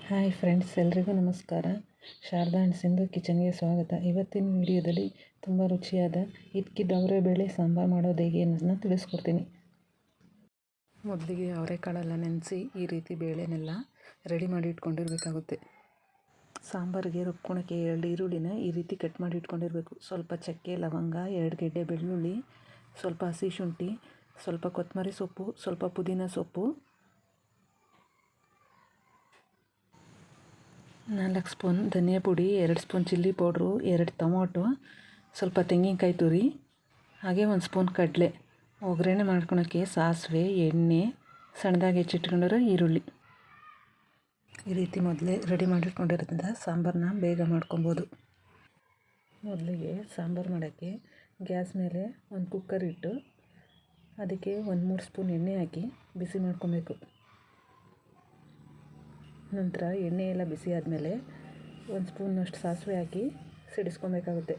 Hi friends, ಎಲ್ರಿಗೂ ನಮಸ್ಕಾರ. Sharada and Sindhu ಕಿಚನ್ಗೆ ಸ್ವಾಗತ. ಇವತ್ತಿನ ವಿಡಿಯೋದಲ್ಲಿ ತುಂಬ ರುಚಿಯಾದ ಇದ್ಕಿದ್ದ ಅವರೆಬೇಳೆ ಸಾಂಬಾರು ಮಾಡೋದು ಹೇಗೆ ಅನ್ನೋದನ್ನ ತಿಳಿಸ್ಕೊಡ್ತೀನಿ. ಮೊದಲಿಗೆ ಅವರೆಕಾಳೆಲ್ಲ ನೆನೆಸಿ ಈ ರೀತಿ ಬೇಳೆನೆಲ್ಲ ರೆಡಿ ಮಾಡಿ ಇಟ್ಕೊಂಡಿರಬೇಕಾಗುತ್ತೆ. ಸಾಂಬಾರಿಗೆ ರುಬ್ಕೊಳಕ್ಕೆ 2 ಈರುಳ್ಳಿನ ಈ ರೀತಿ ಕಟ್ ಮಾಡಿ ಇಟ್ಕೊಂಡಿರಬೇಕು. ಸ್ವಲ್ಪ ಚಕ್ಕೆ, ಲವಂಗ, 2 ಗೆಡ್ಡೆ ಬೆಳ್ಳುಳ್ಳಿ, ಸ್ವಲ್ಪ ಹಸಿ ಶುಂಠಿ, ಸ್ವಲ್ಪ ಕೊತ್ತಂಬರಿ ಸೊಪ್ಪು, ಸ್ವಲ್ಪ ಪುದೀನ ಸೊಪ್ಪು, 4 ಸ್ಪೂನ್ ಧನಿಯಾ ಪುಡಿ, 2 ಸ್ಪೂನ್ ಚಿಲ್ಲಿ ಪೌಡ್ರು, 2 ಟೊಮೊಟೊ, ಸ್ವಲ್ಪ ತೆಂಗಿನಕಾಯಿ ತುರಿ, ಹಾಗೆ 1 ಸ್ಪೂನ್ ಕಡಲೆ. ಒಗ್ಗರಣೆ ಮಾಡ್ಕೊಳಕ್ಕೆ ಸಾಸಿವೆ, ಎಣ್ಣೆ, ಸಣ್ಣದಾಗಿ ಹೆಚ್ಚಿಟ್ಕೊಂಡಿರೋ ಈರುಳ್ಳಿ. ಈ ರೀತಿ ಮೊದಲೇ ರೆಡಿ ಮಾಡಿಟ್ಕೊಂಡಿರೋದ್ರಿಂದ ಸಾಂಬಾರನ್ನ ಬೇಗ ಮಾಡ್ಕೊಬೋದು. ಮೊದಲಿಗೆ ಸಾಂಬಾರು ಮಾಡೋಕ್ಕೆ ಗ್ಯಾಸ್ ಮೇಲೆ ಒಂದು ಕುಕ್ಕರ್ ಇಟ್ಟು ಅದಕ್ಕೆ 1-3 ಸ್ಪೂನ್ ಎಣ್ಣೆ ಹಾಕಿ ಬಿಸಿ ಮಾಡ್ಕೊಬೇಕು. ನಂತರ ಎಣ್ಣೆ ಎಲ್ಲ ಬಿಸಿ ಆದಮೇಲೆ 1 ಸ್ಪೂನಷ್ಟು ಸಾಸಿವೆ ಹಾಕಿ ಸಿಡಿಸ್ಕೊಬೇಕಾಗುತ್ತೆ.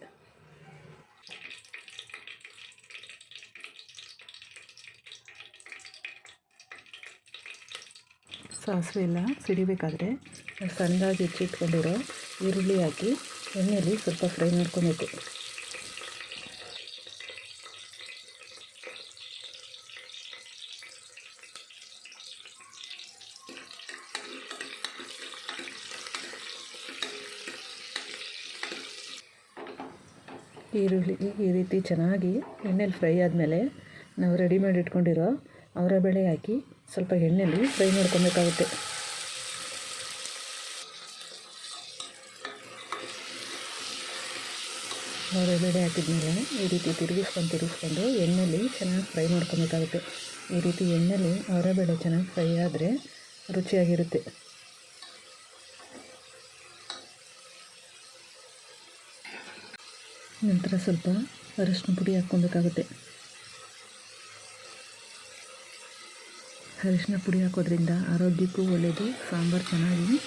ಸಾಸಿವೆ ಎಲ್ಲ ಸಿಡಿಬೇಕಾದ್ರೆ ಸಣ್ಣದಾಗಿ ಹೆಚ್ಚಿಟ್ಕೊಂಡಿರೋ ಈರುಳ್ಳಿ ಹಾಕಿ ಎಣ್ಣೆಯಲ್ಲಿ ಸ್ವಲ್ಪ ಫ್ರೈ ಮಾಡ್ಕೊಬೇಕು. ಈರುಳ್ಳಿ ಈ ರೀತಿ ಚೆನ್ನಾಗಿ ಎಣ್ಣೆಲಿ ಫ್ರೈ ಆದಮೇಲೆ ನಾವು ರೆಡಿ ಮಾಡಿ ಇಟ್ಕೊಂಡಿರೋ ಅವರೆಬೇಳೆ ಹಾಕಿ ಸ್ವಲ್ಪ ಎಣ್ಣೆಲಿ ಫ್ರೈ ಮಾಡ್ಕೊಬೇಕಾಗುತ್ತೆ. ಅವರೆಬೇಳೆ ಹಾಕಿದ್ಮೇಲೆ ಈ ರೀತಿ ತಿರುಗಿಸ್ಕೊಂಡು ಎಣ್ಣೆಲಿ ಚೆನ್ನಾಗಿ ಫ್ರೈ ಮಾಡ್ಕೊಬೇಕಾಗುತ್ತೆ. ಈ ರೀತಿ ಎಣ್ಣೆಲಿ ಅವರೆಬೇಳೆ ಚೆನ್ನಾಗಿ ಫ್ರೈ ಆದರೆ ರುಚಿಯಾಗಿರುತ್ತೆ. ನಂತರ ಸ್ವಲ್ಪ ಅರಿಶಿನ ಪುಡಿ ಹಾಕ್ಕೊಬೇಕಾಗುತ್ತೆ. ಅರಿಶಿನ ಪುಡಿ ಹಾಕೋದ್ರಿಂದ ಆರೋಗ್ಯಕ್ಕೂ ಒಳ್ಳೆಯದು, ಸಾಂಬಾರು ಚೆನ್ನಾಗಿ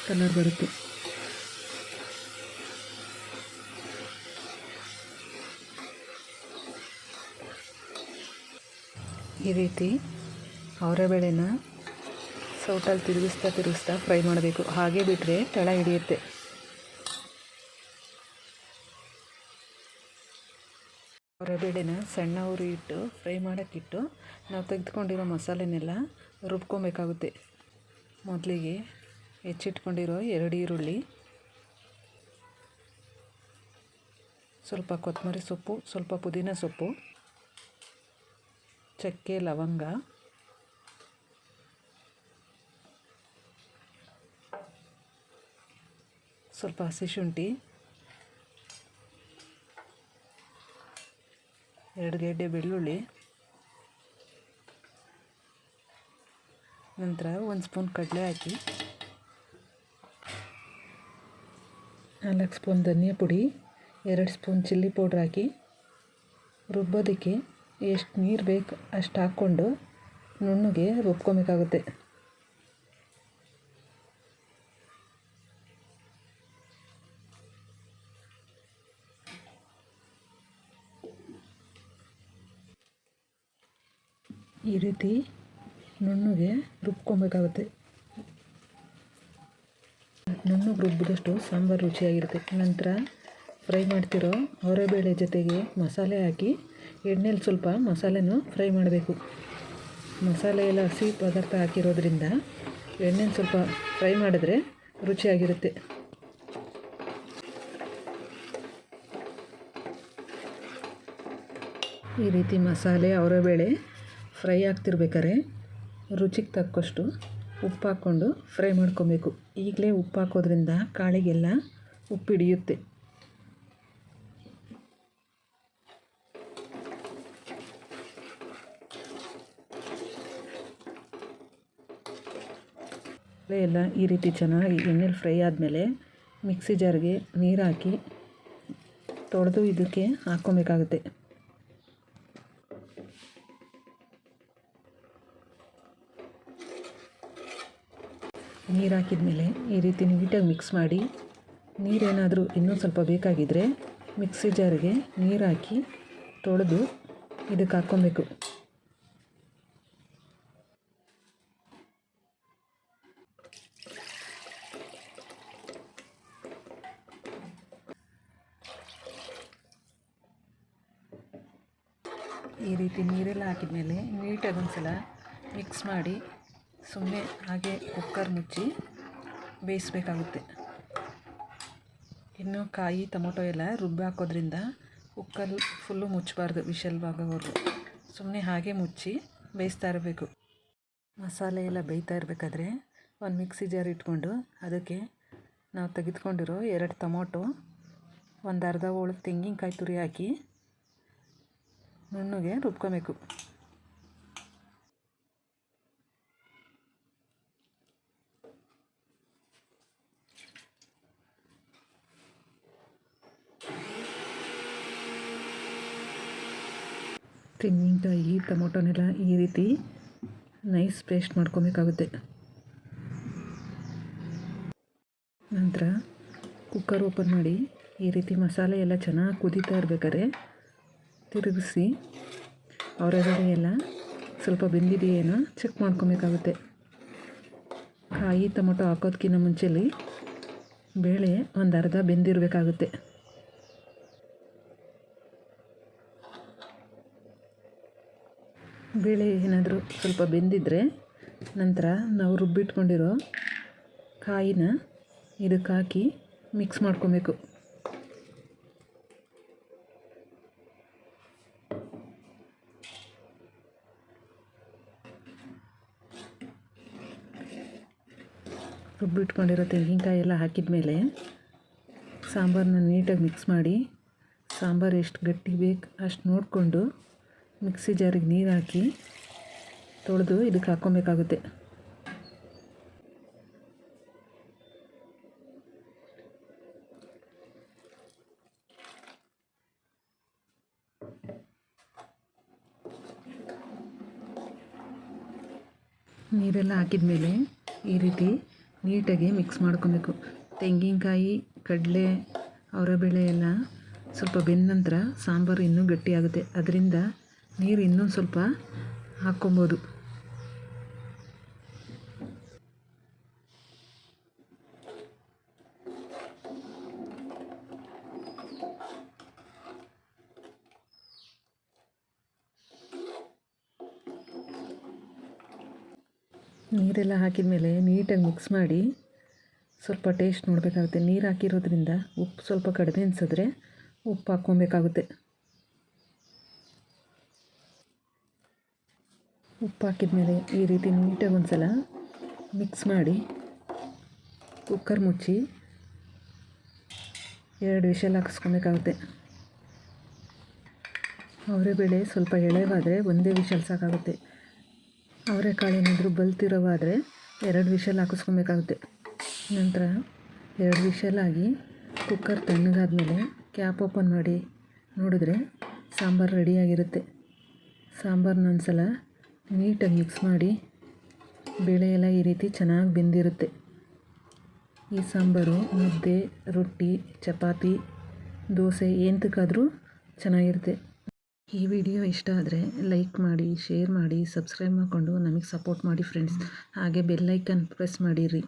ಕಲರ್ ಬರುತ್ತೆ. ಈ ರೀತಿ ಅವರೆಬೇಳೆನ ಸೌಟಲ್ಲಿ ತಿರುಗಿಸ್ತಾ ಫ್ರೈ ಮಾಡಬೇಕು. ಹಾಗೆ ಬಿಟ್ಟರೆ ತಳ ಹಿಡಿಯುತ್ತೆ. ಅವರೆಬೇಳೆನ ಸಣ್ಣ ಉರಿ ಇಟ್ಟು ಫ್ರೈ ಮಾಡೋಕ್ಕಿಟ್ಟು ನಾವು ತೆಗೆದುಕೊಂಡಿರೋ ಮಸಾಲೆನೆಲ್ಲ ರುಬ್ಕೊಬೇಕಾಗುತ್ತೆ. ಮೊದಲಿಗೆ ಹೆಚ್ಚಿಟ್ಕೊಂಡಿರೋ 2 ಈರುಳ್ಳಿ, ಸ್ವಲ್ಪ ಕೊತ್ತಂಬರಿ ಸೊಪ್ಪು, ಸ್ವಲ್ಪ ಪುದೀನ ಸೊಪ್ಪು, ಚಕ್ಕೆ, ಲವಂಗ, ಸ್ವಲ್ಪ ಹಸಿ ಶುಂಠಿ, 2 ಗೆಡ್ಡೆ ಬೆಳ್ಳುಳ್ಳಿ, ನಂತರ 1 ಸ್ಪೂನ್ ಕಡಲೆ ಹಾಕಿ 4 ಸ್ಪೂನ್ ಧನಿಯಾ ಪುಡಿ, 2 ಸ್ಪೂನ್ ಚಿಲ್ಲಿ ಪೌಡ್ರ್ ಹಾಕಿ ರುಬ್ಬೋದಕ್ಕೆ ಎಷ್ಟು ನೀರು ಬೇಕು ಅಷ್ಟು ಹಾಕ್ಕೊಂಡು ನುಣ್ಣಗೆ ರುಬ್ಕೊಬೇಕಾಗುತ್ತೆ. ಈ ರೀತಿ ನುಣ್ಣಗೆ ರುಬ್ಕೊಬೇಕಾಗುತ್ತೆ. ನುಣ್ಣಗೆ ರುಬ್ಬಿದಷ್ಟು ಸಾಂಬಾರು ರುಚಿಯಾಗಿರುತ್ತೆ. ನಂತರ ಫ್ರೈ ಮಾಡ್ತಿರೋ ಅವರೆಬೇಳೆ ಜೊತೆಗೆ ಮಸಾಲೆ ಹಾಕಿ ಎಣ್ಣೆಲಿ ಸ್ವಲ್ಪ ಮಸಾಲೆನೂ ಫ್ರೈ ಮಾಡಬೇಕು. ಮಸಾಲೆ ಎಲ್ಲ ಹಸಿ ಪದಾರ್ಥ ಹಾಕಿರೋದ್ರಿಂದ ಎಣ್ಣೆಲಿ ಸ್ವಲ್ಪ ಫ್ರೈ ಮಾಡಿದ್ರೆ ರುಚಿಯಾಗಿರುತ್ತೆ. ಈ ರೀತಿ ಮಸಾಲೆ ಅವರೆಬೇಳೆ ಫ್ರೈ ಆಗ್ತಿರ್ಬೇಕಾದ್ರೆ ರುಚಿಗೆ ತಕ್ಕಷ್ಟು ಉಪ್ಪು ಹಾಕ್ಕೊಂಡು ಫ್ರೈ ಮಾಡ್ಕೊಬೇಕು. ಈಗಲೇ ಉಪ್ಪು ಹಾಕೋದ್ರಿಂದ ಕಾಳಿಗೆಲ್ಲ ಉಪ್ಪು ಹಿಡಿಯುತ್ತೆ. ಎಲ್ಲ ಈ ರೀತಿ ಚೆನ್ನಾಗಿ ಎಣ್ಣೆಲಿ ಫ್ರೈ ಆದಮೇಲೆ ಮಿಕ್ಸಿ ಜಾರ್ಗೆ ನೀರು ಹಾಕಿ ತೊಳೆದು ಇದಕ್ಕೆ ಹಾಕ್ಕೊಬೇಕಾಗುತ್ತೆ. ನೀರು ಹಾಕಿದ್ಮೇಲೆ ಈ ರೀತಿ ನೀಟಾಗಿ ಮಿಕ್ಸ್ ಮಾಡಿ, ನೀರೇನಾದರೂ ಇನ್ನೂ ಸ್ವಲ್ಪ ಬೇಕಾಗಿದ್ದರೆ ಮಿಕ್ಸಿ ಜಾರಿಗೆ ನೀರು ಹಾಕಿ ತೊಳೆದು ಇದಕ್ಕೆ ಹಾಕ್ಕೊಬೇಕು. ಈ ರೀತಿ ನೀರೆಲ್ಲ ಹಾಕಿದ್ಮೇಲೆ ನೀಟಾಗಿ ಒಂದು ಸಲ ಮಿಕ್ಸ್ ಮಾಡಿ ಸುಮ್ಮನೆ ಹಾಗೆ ಕುಕ್ಕರ್ ಮುಚ್ಚಿ ಬೇಯಿಸ್ಬೇಕಾಗುತ್ತೆ. ಇನ್ನು ಕಾಯಿ ಟೊಮೊಟೊ ಎಲ್ಲ ರುಬ್ಬಿ ಹಾಕೋದ್ರಿಂದ ಕುಕ್ಕರ್ ಫುಲ್ಲು ಮುಚ್ಚಬಾರ್ದು, ವಿಷಲ್ ಆಗೋವರೆಗೂ ಸುಮ್ಮನೆ ಹಾಗೆ ಮುಚ್ಚಿ ಬೇಯಿಸ್ತಾ ಇರಬೇಕು. ಮಸಾಲೆ ಎಲ್ಲ ಬೇಯ್ತಾ ಇರಬೇಕಾದ್ರೆ ಒಂದು ಮಿಕ್ಸಿ ಜಾರ್ ಇಟ್ಕೊಂಡು ಅದಕ್ಕೆ ನಾವು ತೆಗೆದುಕೊಂಡಿರೋ 2 ಟೊಮೊಟೊ, ಒಂದು ಅರ್ಧ ಹೋಳು ತೆಂಗಿನಕಾಯಿ ತುರಿ ಹಾಕಿ ನುಣ್ಣಗೆ ರುಬ್ಕೊಬೇಕು. ತೆಂಗಿನಕಾಯಿ ಟೊಮೊಟೊನೆಲ್ಲ ಈ ರೀತಿ ನೈಸ್ ಪೇಸ್ಟ್ ಮಾಡ್ಕೊಬೇಕಾಗುತ್ತೆ. ನಂತರ ಕುಕ್ಕರ್ ಓಪನ್ ಮಾಡಿ ಈ ರೀತಿ ಮಸಾಲೆ ಎಲ್ಲ ಚೆನ್ನಾಗಿ ಕುದೀತಾ ಇರಬೇಕಾದ್ರೆ ತಿರುಗಿಸಿ ಹೊರಗಡೆ ಎಲ್ಲ ಸ್ವಲ್ಪ ಬೆಂದಿದೆಯೇನೋ ಚೆಕ್ ಮಾಡ್ಕೊಬೇಕಾಗುತ್ತೆ. ಕಾಯಿ ಟೊಮೊಟೊ ಹಾಕೋದಕ್ಕಿಂತ ಮುಂಚೆಲಿ ಬೇಳೆ ಒಂದು ಅರ್ಧ ಬೆಂದಿರಬೇಕಾಗುತ್ತೆ. ಬೇಳೆ ಏನಾದರೂ ಸ್ವಲ್ಪ ಬೆಂದಿದ್ದರೆ ನಂತರ ನಾವು ರುಬ್ಬಿಟ್ಕೊಂಡಿರೋ ಕಾಯಿನ ಇದಕ್ಕೆ ಹಾಕಿ ಮಿಕ್ಸ್ ಮಾಡ್ಕೊಬೇಕು. ರುಬ್ಬಿಟ್ಕೊಂಡಿರೋ ತೆಂಗಿನಕಾಯಿ ಎಲ್ಲ ಹಾಕಿದ ಮೇಲೆ ಸಾಂಬಾರನ್ನ ನೀಟಾಗಿ ಮಿಕ್ಸ್ ಮಾಡಿ ಸಾಂಬಾರು ಎಷ್ಟು ಗಟ್ಟಿ ಬೇಕು ಅಷ್ಟು ನೋಡಿಕೊಂಡು ಮಿಕ್ಸಿ ಜಾರಿಗೆ ನೀರು ಹಾಕಿ ತೊಳೆದು ಇದಕ್ಕೆ ಹಾಕ್ಕೊಬೇಕಾಗುತ್ತೆ. ನೀರೆಲ್ಲ ಹಾಕಿದ ಮೇಲೆ ಈ ರೀತಿ ನೀಟಾಗಿ ಮಿಕ್ಸ್ ಮಾಡ್ಕೊಬೇಕು. ತೆಂಗಿನಕಾಯಿ, ಕಡಲೆ, ಅವರೆಬೇಳೆ ಎಲ್ಲ ಸ್ವಲ್ಪ ಬೆಂದ ನಂತರ ಸಾಂಬಾರು ಇನ್ನೂ ಗಟ್ಟಿಯಾಗುತ್ತೆ. ಅದರಿಂದ ನೀರು ಇನ್ನೊಂದು ಸ್ವಲ್ಪ ಹಾಕ್ಕೊಬೋದು. ನೀರೆಲ್ಲ ಹಾಕಿದ ಮೇಲೆ ನೀಟಾಗಿ ಮಿಕ್ಸ್ ಮಾಡಿ ಸ್ವಲ್ಪ ಟೇಸ್ಟ್ ನೋಡಬೇಕಾಗುತ್ತೆ. ನೀರು ಹಾಕಿರೋದ್ರಿಂದ ಉಪ್ಪು ಸ್ವಲ್ಪ ಕಡಿಮೆ ಅನಿಸಿದ್ರೆ ಉಪ್ಪು ಹಾಕ್ಕೊಬೇಕಾಗುತ್ತೆ. ಉಪ್ಪು ಹಾಕಿದ ಮೇಲೆ ಈ ರೀತಿ ನೀಟಾಗಿ ಒಂದು ಸಲ ಮಿಕ್ಸ್ ಮಾಡಿ ಕುಕ್ಕರ್ ಮುಚ್ಚಿ 2 ವಿಷಲ್ ಹಾಕಿಸ್ಕೊಬೇಕಾಗುತ್ತೆ. ಅವರೆಬೇಳೆ ಸ್ವಲ್ಪ ಎಳೆವಾದರೆ ಒಂದೇ ವಿಷಲ್ ಸಾಕಾಗುತ್ತೆ. ಅವರೆಕಾಳು ಏನಾದರೂ ಬಲ್ತಿರೋವಾದರೆ 2 ವಿಷಲ್ ಹಾಕಿಸ್ಕೊಬೇಕಾಗುತ್ತೆ. ನಂತರ 2 ವಿಷಲಾಗಿ ಕುಕ್ಕರ್ ತಣ್ಣಗಾದ್ಮೇಲೆ ಕ್ಯಾಪ್ ಓಪನ್ ಮಾಡಿ ನೋಡಿದ್ರೆ ಸಾಂಬಾರು ರೆಡಿಯಾಗಿರುತ್ತೆ. ಸಾಂಬಾರನ್ನ ಒಂದು ಸಲ ನೀಟಾಗಿ ಮಿಕ್ಸ್ ಮಾಡಿ ಬೇಳೆ ಎಲ್ಲ ಈ ರೀತಿ ಚೆನ್ನಾಗಿ ಬೆಂದಿರುತ್ತೆ. ಈ ಸಾಂಬಾರು ಮುದ್ದೆ, ರೊಟ್ಟಿ, ಚಪಾತಿ, ದೋಸೆ ಎಂತಕ್ಕಾದರೂ ಚೆನ್ನಾಗಿರುತ್ತೆ. ಈ ವಿಡಿಯೋ ಇಷ್ಟ ಆದರೆ ಲೈಕ್ ಮಾಡಿ, ಶೇರ್ ಮಾಡಿ, ಸಬ್ಸ್ಕ್ರೈಬ್ ಮಾಡಿಕೊಂಡು ನಮಗೆ ಸಪೋರ್ಟ್ ಮಾಡಿ ಫ್ರೆಂಡ್ಸ್. ಹಾಗೆ ಬೆಲ್ ಐಕನ್ ಪ್ರೆಸ್ ಮಾಡಿರಿ.